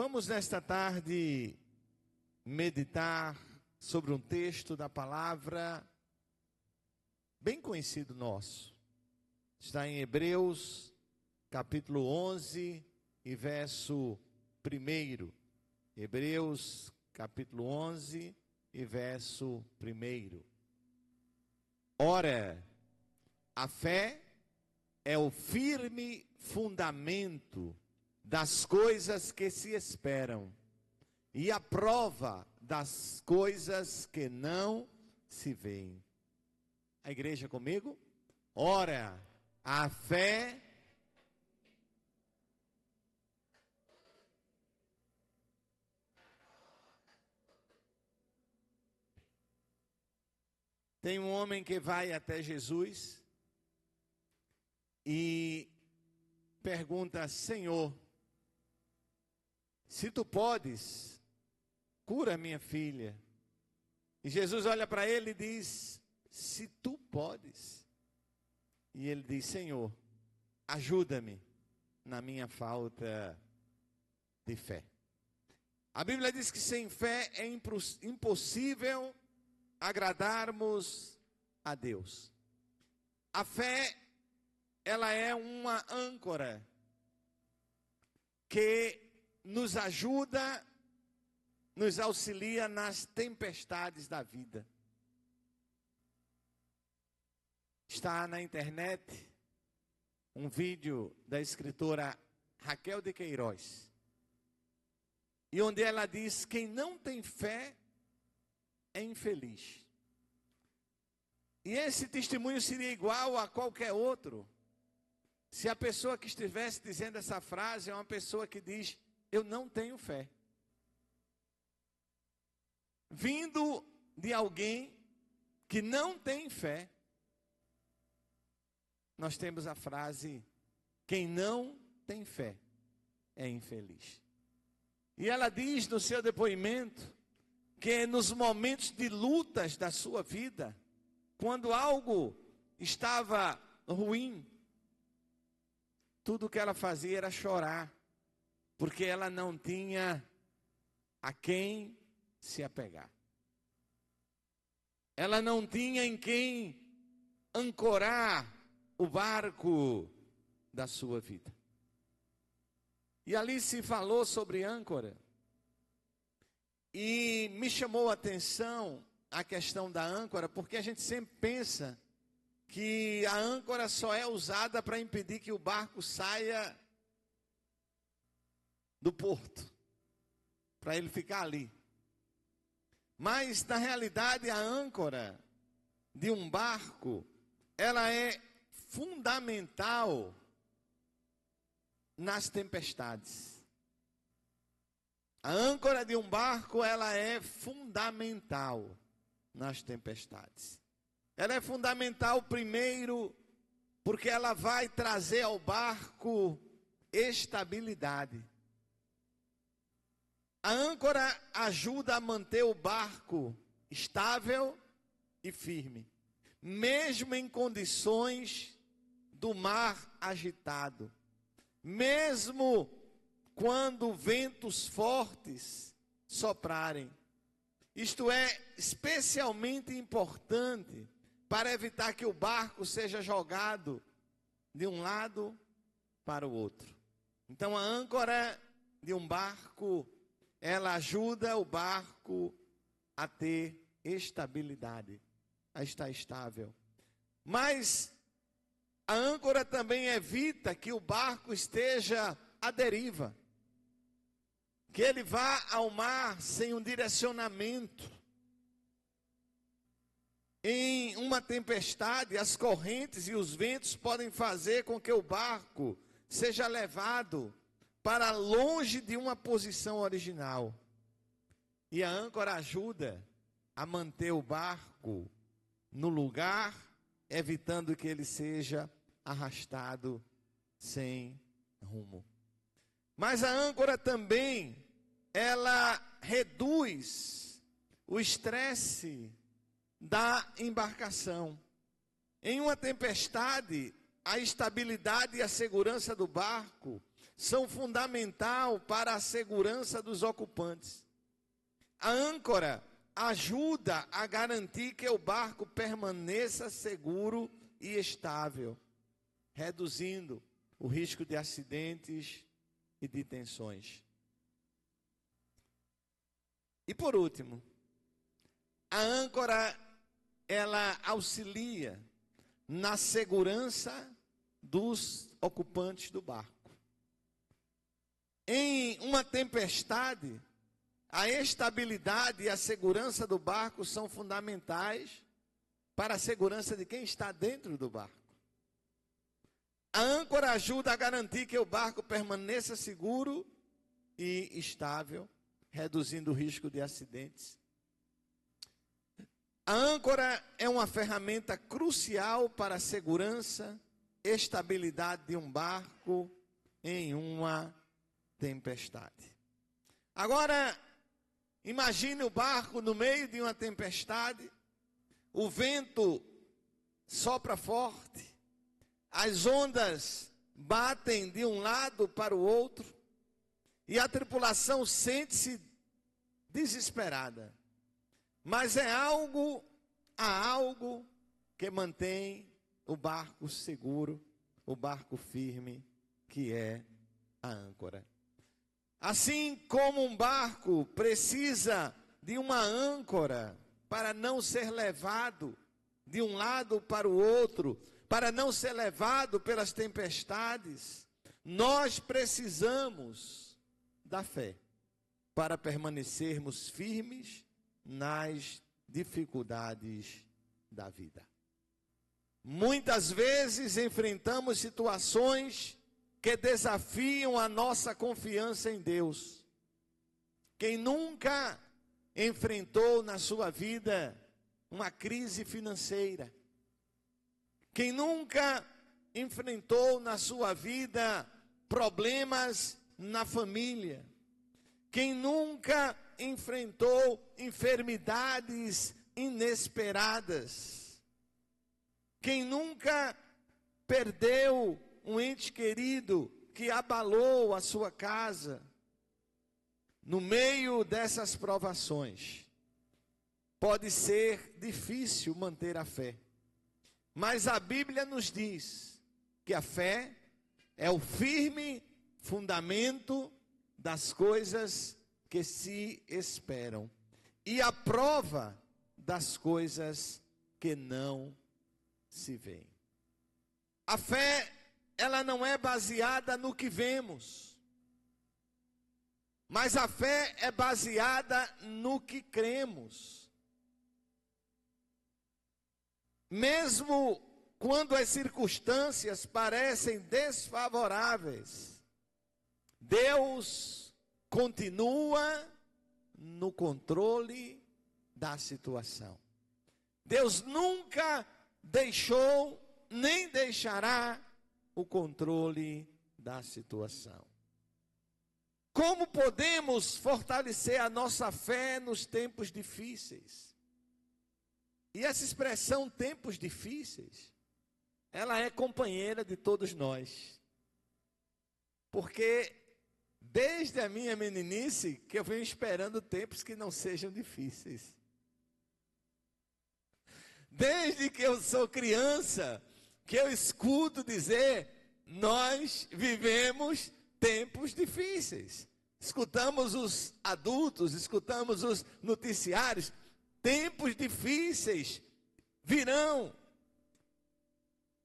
Vamos nesta tarde meditar sobre um texto da palavra bem conhecido nosso. Está em Hebreus, capítulo 11 e verso 1. Hebreus, capítulo 11 e verso 1. Ora, a fé é o firme fundamento das coisas que se esperam e a prova das coisas que não se veem. A igreja comigo? Ora, a fé tem um homem que vai até Jesus e pergunta: Senhor, se tu podes, cura minha filha. E Jesus olha para ele e diz: se tu podes. E ele diz: Senhor, ajuda-me na minha falta de fé. A Bíblia diz que sem fé é impossível agradarmos a Deus. A fé, ela é uma âncora que nos ajuda, nos auxilia nas tempestades da vida. Está na internet um vídeo da escritora Raquel de Queiroz, e onde ela diz: quem não tem fé é infeliz. E esse testemunho seria igual a qualquer outro, se a pessoa que estivesse dizendo essa frase é uma pessoa que diz: eu não tenho fé. Vindo de alguém que não tem fé, nós temos a frase: quem não tem fé é infeliz. E ela diz no seu depoimento que nos momentos de lutas da sua vida, quando algo estava ruim, tudo que ela fazia era chorar, porque ela não tinha a quem se apegar. Ela não tinha em quem ancorar o barco da sua vida. E ali se falou sobre âncora. E me chamou a atenção a questão da âncora, porque a gente sempre pensa que a âncora só é usada para impedir que o barco saia do porto, para ele ficar ali. Mas, na realidade, a âncora de um barco, ela é fundamental nas tempestades. A âncora de um barco, ela é fundamental nas tempestades. Ela é fundamental, primeiro, porque ela vai trazer ao barco estabilidade. A âncora ajuda a manter o barco estável e firme, mesmo em condições do mar agitado, mesmo quando ventos fortes soprarem. Isto é especialmente importante para evitar que o barco seja jogado de um lado para o outro. Então a âncora de um barco, ela ajuda o barco a ter estabilidade, a estar estável. Mas a âncora também evita que o barco esteja à deriva, que ele vá ao mar sem um direcionamento. Em uma tempestade, as correntes e os ventos podem fazer com que o barco seja levado para longe de uma posição original. E a âncora ajuda a manter o barco no lugar, evitando que ele seja arrastado sem rumo. Mas a âncora também, ela reduz o estresse da embarcação. Em uma tempestade, a estabilidade e a segurança do barco são fundamental para a segurança dos ocupantes. A âncora ajuda a garantir que o barco permaneça seguro e estável, reduzindo o risco de acidentes e de tensões. E por último, a âncora, ela auxilia na segurança dos ocupantes do barco. Em uma tempestade, a estabilidade e a segurança do barco são fundamentais para a segurança de quem está dentro do barco. A âncora ajuda a garantir que o barco permaneça seguro e estável, reduzindo o risco de acidentes. A âncora é uma ferramenta crucial para a segurança, estabilidade de um barco em uma tempestade. Agora, imagine o barco no meio de uma tempestade, o vento sopra forte, as ondas batem de um lado para o outro, e a tripulação sente-se desesperada. Mas há algo que mantém o barco seguro, o barco firme, que é a âncora. Assim como um barco precisa de uma âncora para não ser levado de um lado para o outro, para não ser levado pelas tempestades, nós precisamos da fé para permanecermos firmes nas dificuldades da vida. Muitas vezes enfrentamos situações que desafiam a nossa confiança em Deus. Quem nunca enfrentou na sua vida uma crise financeira? Quem nunca enfrentou na sua vida problemas na família? Quem nunca enfrentou enfermidades inesperadas? Quem nunca perdeu um ente querido que abalou a sua casa? No meio dessas provações, pode ser difícil manter a fé. Mas a Bíblia nos diz que a fé é o firme fundamento das coisas que se esperam e a prova das coisas que não se veem. A fé, ela não é baseada no que vemos, mas a fé é baseada no que cremos. Mesmo quando as circunstâncias parecem desfavoráveis, Deus continua no controle da situação. Deus nunca deixou, nem deixará o controle da situação. Como podemos fortalecer a nossa fé nos tempos difíceis? E essa expressão, tempos difíceis, ela é companheira de todos nós. Porque desde a minha meninice que eu venho esperando tempos que não sejam difíceis. Desde que eu sou criança, que eu escuto dizer, nós vivemos tempos difíceis. Escutamos os adultos, escutamos os noticiários, tempos difíceis virão.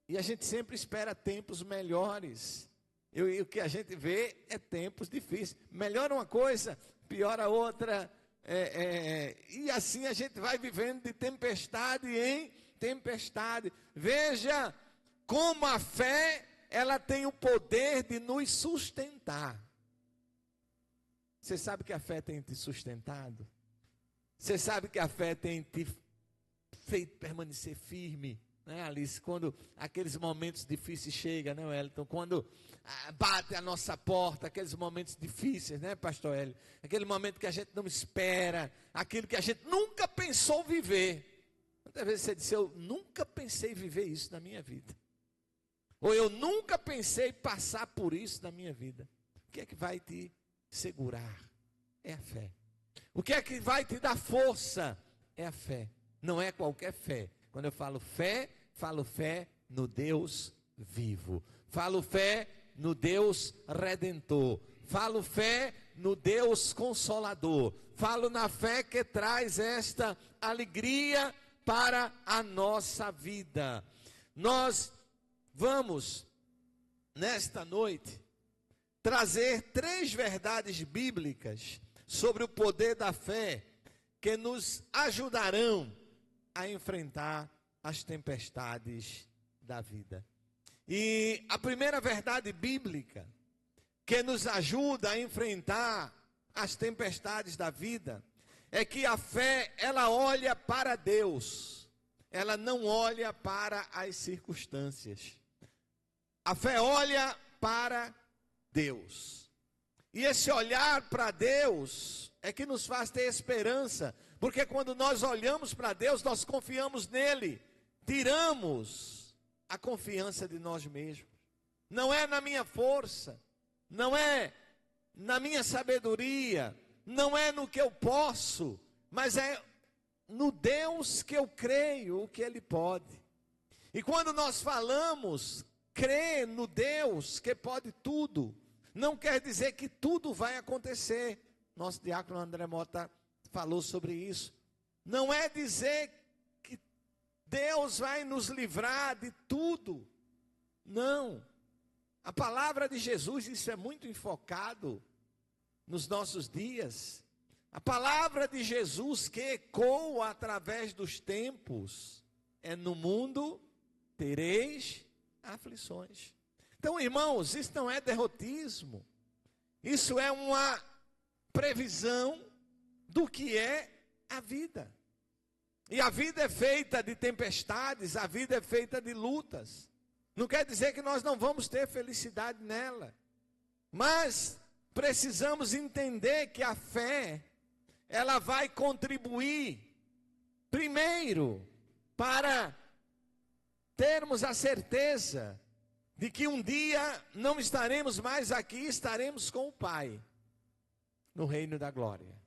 E a gente sempre espera tempos melhores. E o que a gente vê é tempos difíceis. Melhora uma coisa, piora outra. E assim a gente vai vivendo de tempestade em tempestade. Veja como a fé, ela tem o poder de nos sustentar. Você sabe que a fé tem te sustentado? Você sabe que a fé tem te feito permanecer firme, né, Alice? Quando aqueles momentos difíceis chegam, né, Wellington? Quando bate a nossa porta, aqueles momentos difíceis, né, pastor Hélio? Aquele momento que a gente não espera, aquilo que a gente nunca pensou viver. Muitas vezes você disse, eu nunca pensei viver isso na minha vida. Ou eu nunca pensei passar por isso na minha vida. que é que vai te segurar? É a fé. O que é que vai te dar força? É a fé. Não é qualquer fé. Quando eu falo fé no Deus vivo. Falo fé no Deus redentor. Falo fé no Deus consolador. Falo na fé que traz esta alegria para a nossa vida. Nós vamos, nesta noite, trazer 3 verdades bíblicas sobre o poder da fé que nos ajudarão a enfrentar as tempestades da vida. E a primeira verdade bíblica que nos ajuda a enfrentar as tempestades da vida é que a fé, ela olha para Deus, ela não olha para as circunstâncias. A fé olha para Deus. E esse olhar para Deus é que nos faz ter esperança, porque quando nós olhamos para Deus, nós confiamos nele, tiramos a confiança de nós mesmos. Não é na minha força, não é na minha sabedoria, não é no que eu posso, mas é no Deus que eu creio o que ele pode. E quando nós falamos crer no Deus que pode tudo, não quer dizer que tudo vai acontecer. Nosso diácono André Mota falou sobre isso. Não é dizer que Deus vai nos livrar de tudo. Não. A palavra de Jesus, isso é muito enfocado nos nossos dias. A palavra de Jesus que ecoa através dos tempos é: no mundo tereis aflições. Então, irmãos, isso não é derrotismo. Isso é uma previsão do que é a vida. E a vida é feita de tempestades, a vida é feita de lutas. Não quer dizer que nós não vamos ter felicidade nela. Mas precisamos entender que a fé, ela vai contribuir, primeiro, para termos a certeza de que um dia não estaremos mais aqui, estaremos com o Pai, no reino da glória.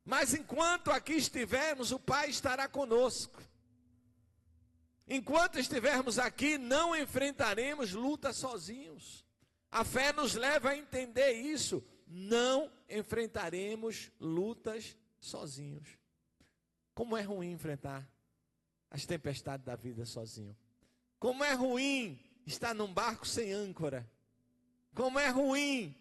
Mas enquanto aqui estivermos, o Pai estará conosco. Enquanto estivermos aqui, não enfrentaremos luta sozinhos. A fé nos leva a entender isso. Não enfrentaremos lutas sozinhos. Como é ruim enfrentar as tempestades da vida sozinho. Como é ruim estar num barco sem âncora. Como é ruim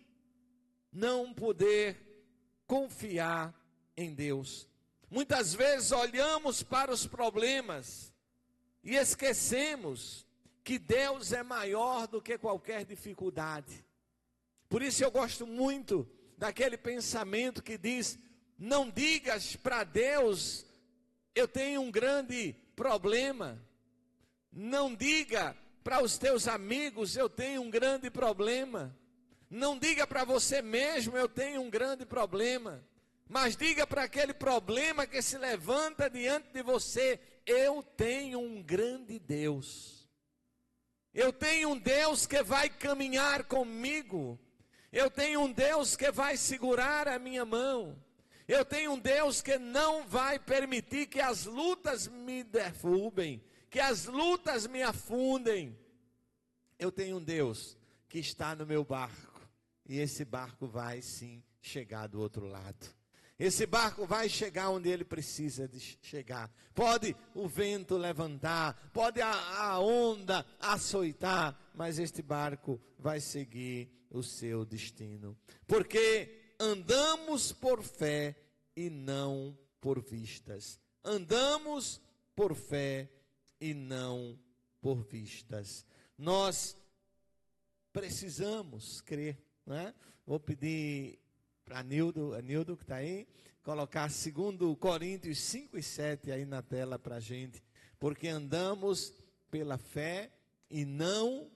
não poder confiar em Deus. Muitas vezes olhamos para os problemas e esquecemos que Deus é maior do que qualquer dificuldade. Por isso eu gosto muito daquele pensamento que diz: não digas para Deus, eu tenho um grande problema. Não diga para os teus amigos, eu tenho um grande problema. Não diga para você mesmo, eu tenho um grande problema. Mas diga para aquele problema que se levanta diante de você: eu tenho um grande Deus. Eu tenho um Deus que vai caminhar comigo. Eu tenho um Deus que vai segurar a minha mão. Eu tenho um Deus que não vai permitir que as lutas me derrubem, que as lutas me afundem. Eu tenho um Deus que está no meu barco, e esse barco vai sim chegar do outro lado. Esse barco vai chegar onde ele precisa de chegar. Pode o vento levantar, pode a onda açoitar, mas este barco vai seguir o seu destino. Porque andamos por fé e não por vistas. Andamos por fé e não por vistas. Nós precisamos crer, não é? Vou pedir para Nildo que está aí, colocar 2 Coríntios 5 e 7 aí na tela para a gente. Porque andamos pela fé e não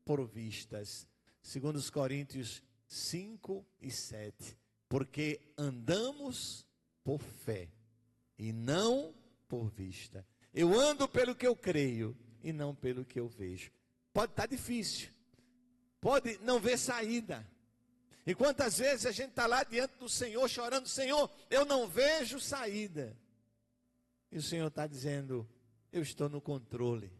por vistas. 2 Coríntios 5 e 7. Porque andamos por fé e não por vista. Eu ando pelo que eu creio e não pelo que eu vejo. Pode estar difícil, pode não ver saída. E quantas vezes a gente está lá diante do Senhor chorando, Senhor, eu não vejo saída. E o Senhor está dizendo, eu estou no controle,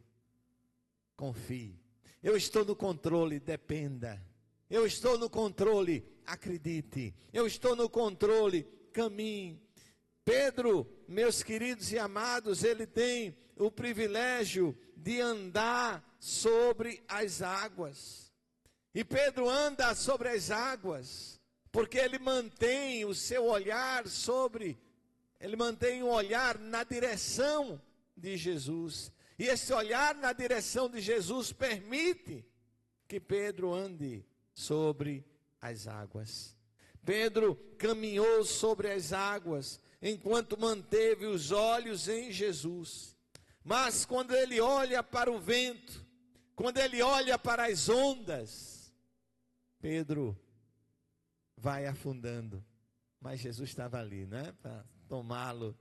confie. Eu estou no controle, dependa. Eu estou no controle, acredite. Eu estou no controle, caminhe. Pedro, meus queridos e amados, ele tem o privilégio de andar sobre as águas. E Pedro anda sobre as águas, porque ele mantém o seu olhar ele mantém o olhar na direção de Jesus. E esse olhar na direção de Jesus permite que Pedro ande sobre as águas. Pedro caminhou sobre as águas, enquanto manteve os olhos em Jesus. Mas quando ele olha para o vento, quando ele olha para as ondas, Pedro vai afundando. Mas Jesus estava ali, né? Para tomá-lo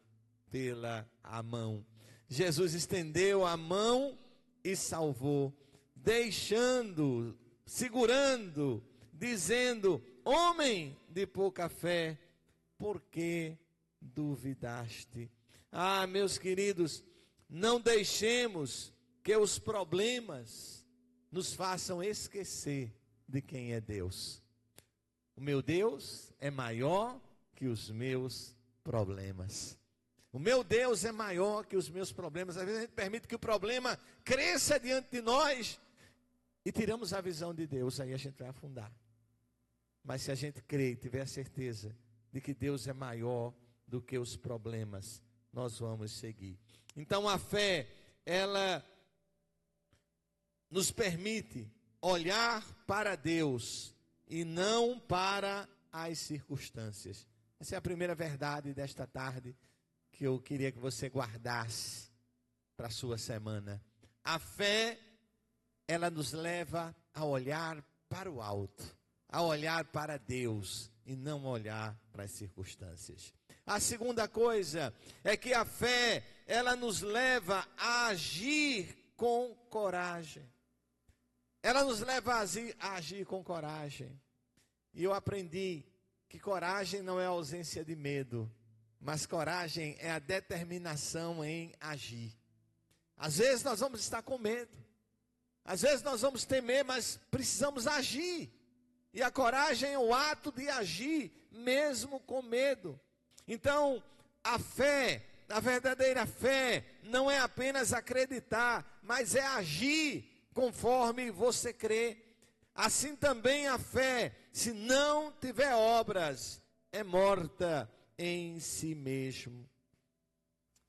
pela mão. Jesus estendeu a mão e salvou, segurando, dizendo, homem de pouca fé, por que duvidaste? Ah, meus queridos, não deixemos que os problemas nos façam esquecer de quem é Deus. O meu Deus é maior que os meus problemas. O meu Deus é maior que os meus problemas. Às vezes a gente permite que o problema cresça diante de nós e tiramos a visão de Deus, aí a gente vai afundar. Mas se a gente crer e tiver a certeza de que Deus é maior do que os problemas, nós vamos seguir. Então a fé, ela nos permite olhar para Deus e não para as circunstâncias. Essa é a primeira verdade desta tarde que eu queria que você guardasse para a sua semana. A fé, ela nos leva a olhar para o alto, a olhar para Deus e não olhar para as circunstâncias. A segunda coisa é que a fé, ela nos leva a agir com coragem. Ela nos leva a agir com coragem. E eu aprendi que coragem não é a ausência de medo, mas coragem é a determinação em agir. Às vezes nós vamos estar com medo, às vezes nós vamos temer, mas precisamos agir. E a coragem é o ato de agir, mesmo com medo. Então, a fé, a verdadeira fé, não é apenas acreditar, mas é agir conforme você crê. Assim também a fé, se não tiver obras, é morta em si mesmo.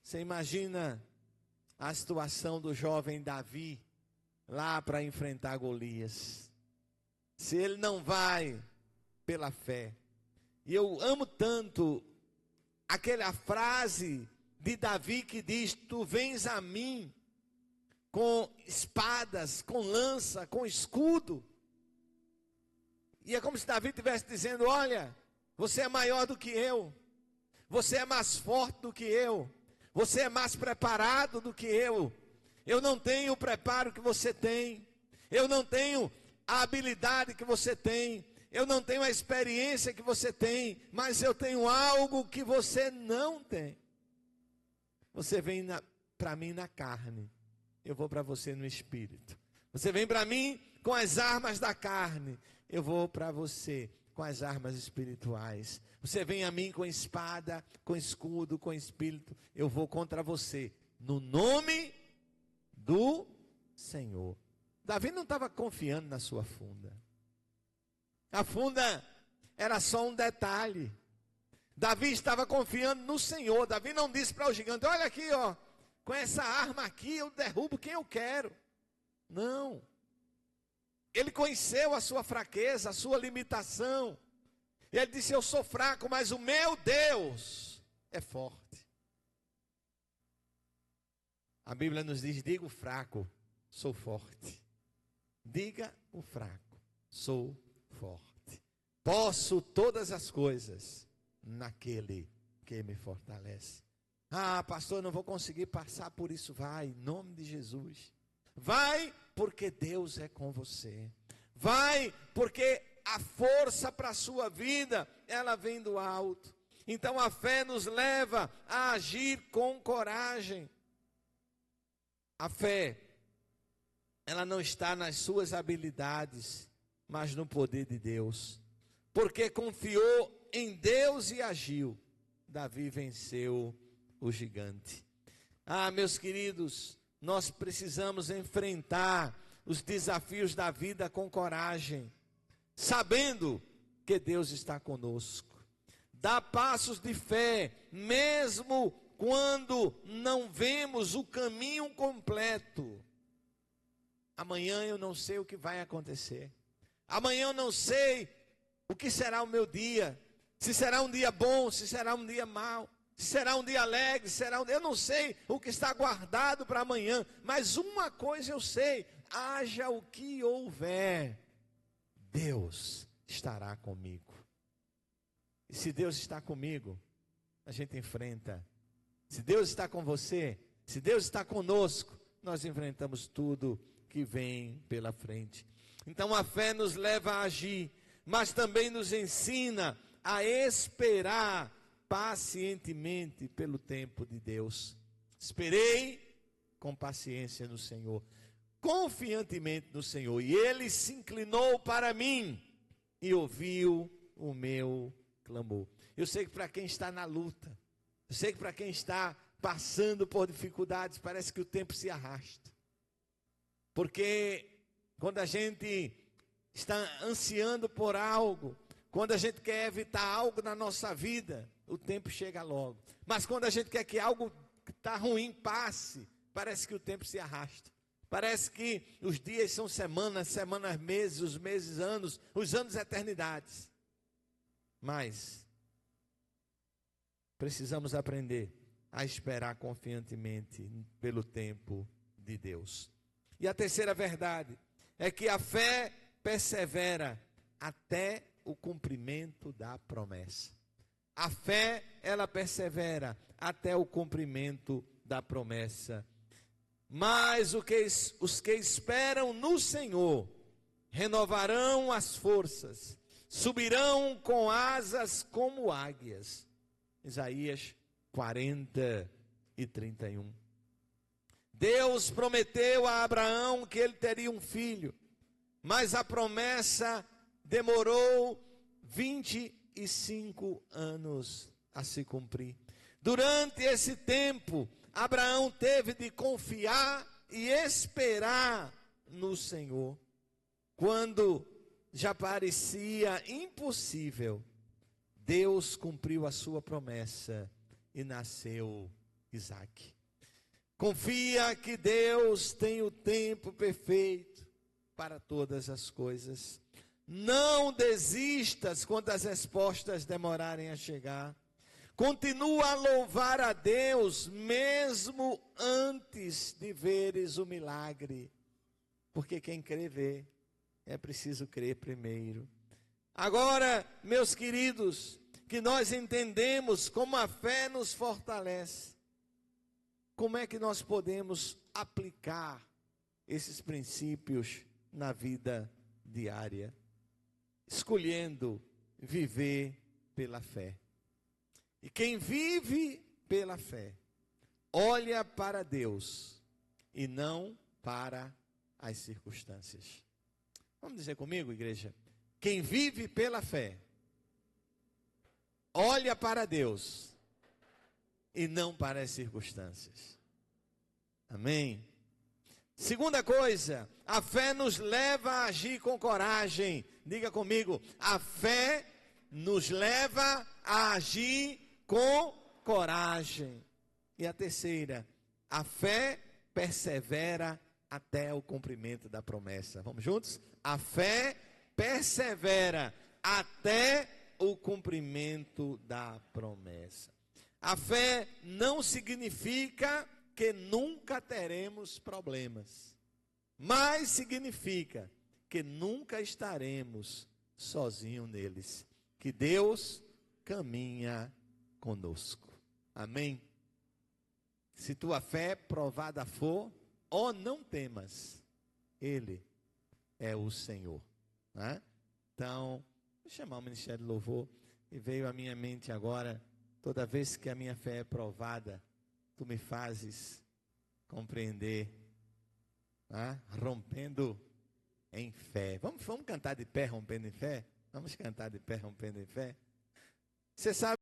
Você imagina a situação do jovem Davi lá para enfrentar Golias. Se ele não vai pela fé. E eu amo tanto aquela frase de Davi que diz, tu vens a mim com espadas, com lança, com escudo. E é como se Davi estivesse dizendo, olha, você é maior do que eu. Você é mais forte do que eu. Você é mais preparado do que eu. Eu não tenho o preparo que você tem. Eu não tenho a habilidade que você tem. Eu não tenho a experiência que você tem. Mas eu tenho algo que você não tem. Você vem para mim na carne. Eu vou para você no espírito. Você vem para mim com as armas da carne. Eu vou para você com as armas espirituais. Você vem a mim com espada, com escudo, com espírito. Eu vou contra você, no nome do Senhor. Davi não estava confiando na sua funda. A funda era só um detalhe. Davi estava confiando no Senhor. Davi não disse para o gigante, olha aqui, ó, com essa arma aqui eu derrubo quem eu quero. Não. Ele conheceu a sua fraqueza, a sua limitação. E ele disse, eu sou fraco, mas o meu Deus é forte. A Bíblia nos diz, diga o fraco, sou forte. Diga o fraco, sou forte. Posso todas as coisas naquele que me fortalece. Ah, pastor, não vou conseguir passar por isso. Vai, em nome de Jesus. Vai, porque Deus é com você. Vai, porque a força para a sua vida, ela vem do alto. Então a fé nos leva a agir com coragem. A fé, ela não está nas suas habilidades, mas no poder de Deus. Porque confiou em Deus e agiu, Davi venceu o gigante. Meus queridos, nós precisamos enfrentar os desafios da vida com coragem, sabendo que Deus está conosco. Dar passos de fé, mesmo quando não vemos o caminho completo. Amanhã eu não sei o que vai acontecer. Amanhã eu não sei o que será o meu dia. Se será um dia bom, se será um dia mau. Se será um dia alegre, eu não sei o que está guardado para amanhã. Mas uma coisa eu sei, haja o que houver, Deus estará comigo. E se Deus está comigo, a gente enfrenta. Se Deus está com você, se Deus está conosco, nós enfrentamos tudo que vem pela frente. Então a fé nos leva a agir, mas também nos ensina a esperar pacientemente pelo tempo de Deus. Esperei com paciência no Senhor, confiantemente no Senhor, e Ele se inclinou para mim e ouviu o meu clamor. Eu sei que para quem está na luta, eu sei que para quem está passando por dificuldades, parece que o tempo se arrasta. Porque quando a gente está ansiando por algo, quando a gente quer evitar algo na nossa vida, o tempo chega logo. Mas quando a gente quer que algo que está ruim passe, parece que o tempo se arrasta. Parece que os dias são semanas, semanas meses, os meses anos, os anos eternidades. Mas precisamos aprender a esperar confiantemente pelo tempo de Deus. E a terceira verdade é que a fé persevera até o cumprimento da promessa. A fé, ela persevera até o cumprimento da promessa. Mas os que esperam no Senhor renovarão as forças, subirão com asas como águias. Isaías 40:31. Deus prometeu a Abraão que ele teria um filho, mas a promessa demorou 25 anos a se cumprir. Durante esse tempo, Abraão teve de confiar e esperar no Senhor. Quando já parecia impossível, Deus cumpriu a sua promessa e nasceu Isaque. Confia que Deus tem o tempo perfeito para todas as coisas. Não desistas quando as respostas demorarem a chegar. Continua a louvar a Deus mesmo antes de veres o milagre. Porque quem crê vê. É preciso crer primeiro. Agora, meus queridos, que nós entendemos como a fé nos fortalece. Como é que nós podemos aplicar esses princípios na vida diária? Escolhendo viver pela fé. E quem vive pela fé, olha para Deus e não para as circunstâncias. Vamos dizer comigo, igreja? Quem vive pela fé, olha para Deus e não para as circunstâncias. Amém? Segunda coisa, a fé nos leva a agir com coragem. Diga comigo, a fé nos leva a agir com coragem. E a terceira, a fé persevera até o cumprimento da promessa. Vamos juntos? A fé persevera até o cumprimento da promessa. A fé não significa que nunca teremos problemas, mas significa que nunca estaremos sozinhos neles, que Deus caminha conosco. Amém? Se tua fé provada for, não temas, Ele é o Senhor. Né? Então, vou chamar o Ministério do Louvor. E veio à minha mente agora, toda vez que a minha fé é provada, tu me fazes compreender, rompendo em fé. Vamos cantar de pé, rompendo em fé? Vamos cantar de pé, rompendo em fé? Você sabe